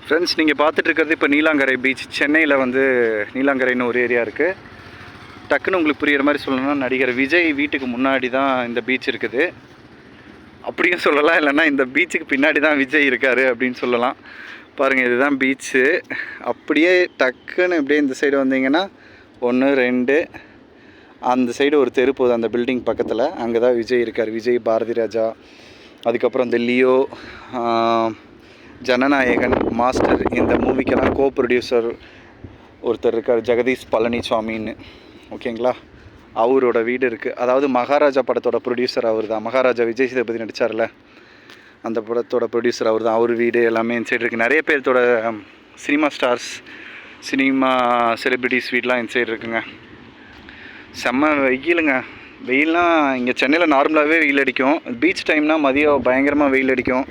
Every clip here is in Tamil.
ஃப்ரெண்ட்ஸ், நீங்கள் பார்த்துட்டு இருக்கிறது இப்போ நீலாங்கரை பீச். சென்னையில் வந்து நீலாங்கரைன்னு ஒரு ஏரியா இருக்குது. டக்குன்னு உங்களுக்கு புரிகிற மாதிரி சொல்லணும்னா, நடிகர் விஜய் வீட்டுக்கு முன்னாடி தான் இந்த பீச் இருக்குது அப்படியும் சொல்லலாம். இல்லைன்னா இந்த பீச்சுக்கு பின்னாடி தான் விஜய் இருக்கார் அப்படின்னு சொல்லலாம். பாருங்கள், இதுதான் பீச்சு. அப்படியே டக்குன்னு இப்படியே இந்த சைடு வந்தீங்கன்னா 1 2 அந்த சைடு ஒரு தெரு போகுது, அந்த பில்டிங் பக்கத்தில். அங்கே தான் விஜய் இருக்கார். விஜய், பாரதி ராஜா, அதுக்கப்புறம் இந்த லியோ, ஜனநாயகன், மாஸ்டர், இந்த மூவிக்கெல்லாம் கோ ப்ரொடியூசர் ஒருத்தர் இருக்கார், ஜெகதீஷ் பழனிசாமின்னு. ஓகேங்களா? அவரோட வீடு இருக்குது. அதாவது மகாராஜா படத்தோட ப்ரொடியூசர் அவர் தான். மகாராஜா விஜய் சேதுபதி நடித்தார்ல, அந்த படத்தோட ப்ரொடியூசர் அவர் தான். அவர் வீடு எல்லாமே இந்த சைடு இருக்குது. நிறைய பேர்த்தோட சினிமா ஸ்டார்ஸ், சினிமா செலிப்ரிட்டிஸ் வீடெலாம் இந்த சைடு இருக்குங்க. செம்ம வெயிலுங்க. வெயில்னால் இங்கே சென்னையில் நார்மலாகவே வெயில் அடிக்கும். பீச் டைம்னால் மதியம் பயங்கரமாக வெயில் அடிக்கும்.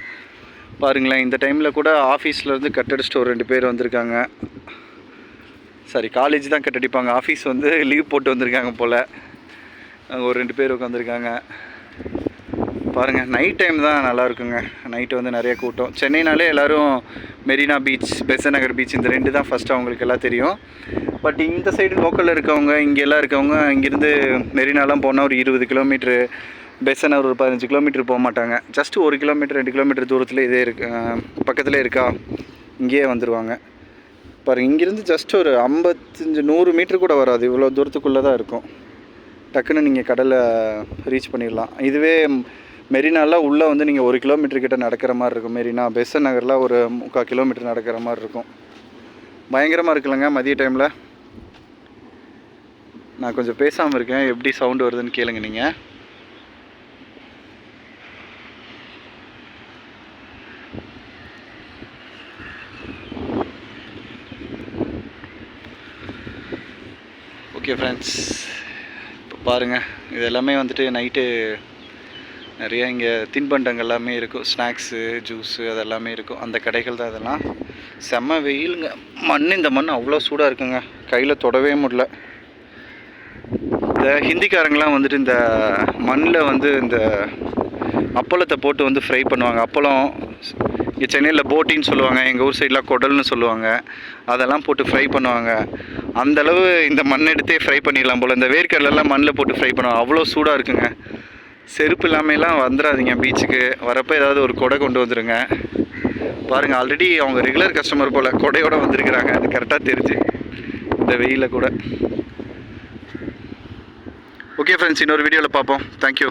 பாருங்களேன், இந்த டைமில் கூட ஆஃபீஸ்லேருந்து கட் அடிச்சுட்டு ஒரு 2 பேர் வந்திருக்காங்க. சாரி, காலேஜ் தான் கட் அடிப்பாங்க. ஆஃபீஸ் வந்து லீவ் போட்டு வந்திருக்காங்க போல். அங்கே ஒரு 2 பேர் உட்காந்துருக்காங்க. பாருங்கள், நைட் டைம் தான் நல்லாயிருக்குங்க. நைட்டு வந்து நிறைய கூட்டம். சென்னைனாலே எல்லோரும் மெரினா பீச், பெசன்ட் நகர் பீச், இந்த 2 தான் ஃபஸ்ட்டு அவங்களுக்கு எல்லாம் தெரியும். பட் இந்த சைடு லோக்கலில் இருக்கவங்க, இங்கெல்லாம் இருக்கவங்க, இங்கேருந்து மெரினாலாம் போனால் ஒரு 20 கிலோமீட்ரு, பெசன்ட் நகர் ஒரு 15 கிலோமீட்டர் போக மாட்டாங்க. ஜஸ்ட்டு 1 கிலோமீட்டர் 2 கிலோமீட்டர் தூரத்தில் இதே இருக்கு, பக்கத்தில் இருக்கா, இங்கேயே வந்துடுவாங்க. பாருங்கள், இங்கேருந்து ஜஸ்ட் ஒரு 55-100 மீட்ரு கூட வராது, இவ்வளோ தூரத்துக்குள்ளே தான் இருக்கும். டக்குன்னு நீங்கள் கடலை ரீச் பண்ணிடலாம். இதுவே மெரினாலாம் உள்ளே வந்து நீங்கள் 1 கிலோமீட்டர் கிட்ட நடக்கிற மாதிரி இருக்கும். மெரினா, பெசன்ட் நகரில் ஒரு 3/4 கிலோமீட்டர் நடக்கிற மாதிரி இருக்கும். பயங்கரமாக இருக்குல்லங்க மதிய டைமில். நான் கொஞ்சம் பேசாமல் இருக்கேன், எப்படி சவுண்டு வருதுன்னு கேளுங்க நீங்கள். ஓகே ஃப்ரெண்ட்ஸ், இப்போ பாருங்கள், இது எல்லாமே வந்துட்டு நைட்டு நிறைய இங்கே தின்பண்டங்கள் எல்லாமே இருக்கும். ஸ்நாக்ஸு, ஜூஸு அதெல்லாமே இருக்கும். அந்த கடைகள் தான் இதெல்லாம். செம்ம வெயிலுங்க. இந்த மண் அவ்வளோ சூடாக இருக்குங்க, கையில் தொடவே முடியல. இந்த ஹிந்திக்காரங்களாம் வந்துட்டு இந்த மண்ணில் வந்து இந்த அப்பளத்தை போட்டு வந்து ஃப்ரை பண்ணுவாங்க. அப்பளம் இங்கே சென்னையில் போட்டின்னு சொல்லுவாங்க, எங்கள் ஊர் சைடெலாம் குடல்னு சொல்லுவாங்க. அதெல்லாம் போட்டு ஃப்ரை பண்ணுவாங்க. அந்தளவு இந்த மண் எடுத்தே ஃப்ரை பண்ணிடலாம் போல். இந்த வேர்க்கடலெல்லாம் மண்ணில் போட்டு ஃப்ரை பண்ணுவாங்க. அவ்வளோ சூடாக இருக்குங்க. செருப்பு இல்லாமலாம் வந்துடாதீங்க பீச்சுக்கு. வரப்போ ஏதாவது ஒரு கொடை கொண்டு வந்துடுங்க. பாருங்கள், ஆல்ரெடி அவங்க ரெகுலர் கஸ்டமர் போல் கொடையோடு வந்திருக்கிறாங்க. அது கரெக்டாக தெரிஞ்சு இந்த வெயிலில் கூட. ஓகே ஃப்ரெண்ட்ஸ், இன்னொரு வீடியோவில் பார்ப்போம். தேங்க்யூ.